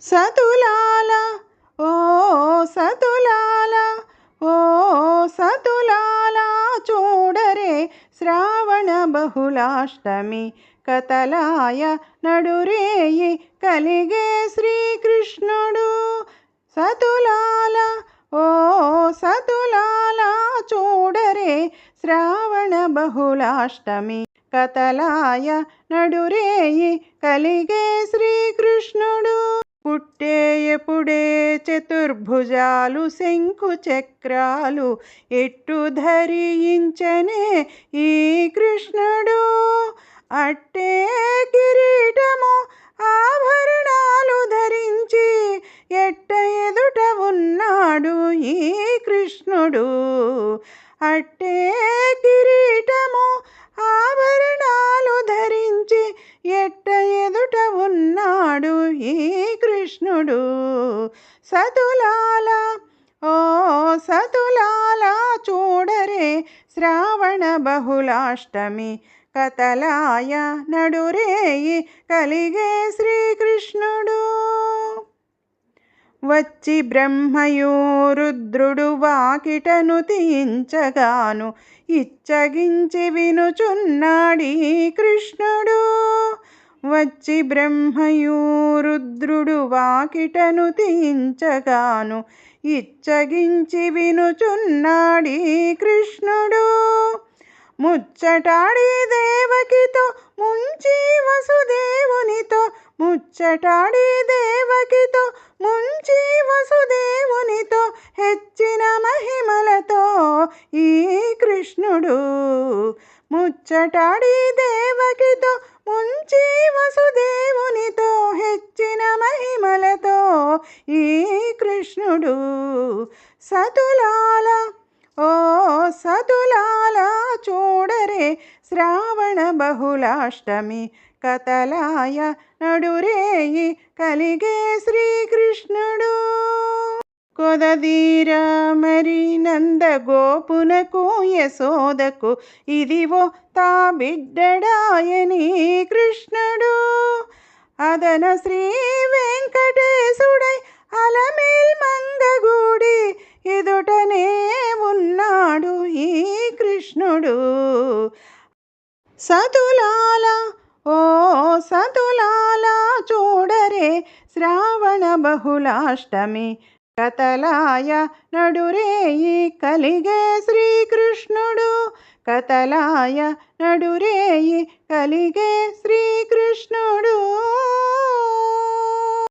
సతులాల ఓ సతులాల ఓ సతులాల చూడరే శ్రావణ బహుళాష్టమి కతలాయ నడురేయి కలిగే శ్రీకృష్ణుడు. సతులాల ఓ సతులాల చూడరే శ్రావణ బహుళాష్టమి కతలాయ నడురేయి కలిగే శ్రీకృష్ణుడు. పుట్టే ఎప్పుడే చతుర్భుజాలు శంకు చక్రాలు ఎట్టు ధరించనే ఈ కృష్ణుడు. అట్టే కిరీటము ఆభరణాలు ధరించి ఎట్ట ఎదుట ఉన్నాడు ఈ కృష్ణుడు. అట్టే కిరీటము ఆభరణాలు ధరించి ఎట్ట ఎదుట ఉన్నాడు ఈ కృష్ణుడు. సతులాల ఓ సతులాల చూడరే శ్రావణ బహుళాష్టమి కతలాయ నడురేయి కలిగే శ్రీకృష్ణుడు. వచ్చి బ్రహ్మయు రుద్రుడు వాకిటను తీయించగాను ఇచ్చగించి వినుచున్నాడీ కృష్ణుడు. వచ్చి బ్రహ్మయు రుద్రుడు వాకిటను తీయించగాను ఇచ్చగించి వినుచున్నాడీ కృష్ణుడు. ముచ్చటాడి దేవకితో ముంచి వసుదేవునితో ముచ్చటాడి దేవకితో ముంచి వసుదేవునితో హెచ్చిన మహిమలతో ఈ కృష్ణుడు. ముచ్చటాడి దేవకితో ముంచి వసుదేవునితో హెచ్చిన మహిమలతో ఈ కృష్ణుడు. సతులాల ఓ సతులాల చూడరే శ్రావణ బహుళాష్టమి కతలాయ నడురేయి కలిగే శ్రీకృష్ణుడు. కొదదీర మరి నందగోపునకు యశోదకు ఇదివో తా బిడ్డడాయని కృష్ణుడు. అదన శ్రీ వెంకటేశుడై అలమేల్ మంగగూడి ఎదుటనే ఉన్నాడు ఈ కృష్ణుడు. సతులాల ఓ సతులాల చూడరే శ్రావణ బహుళాష్టమి కతలాయ నడురేయి కలిగే శ్రీకృష్ణుడు. కతలాయ నడురేయి కలిగే శ్రీకృష్ణుడు.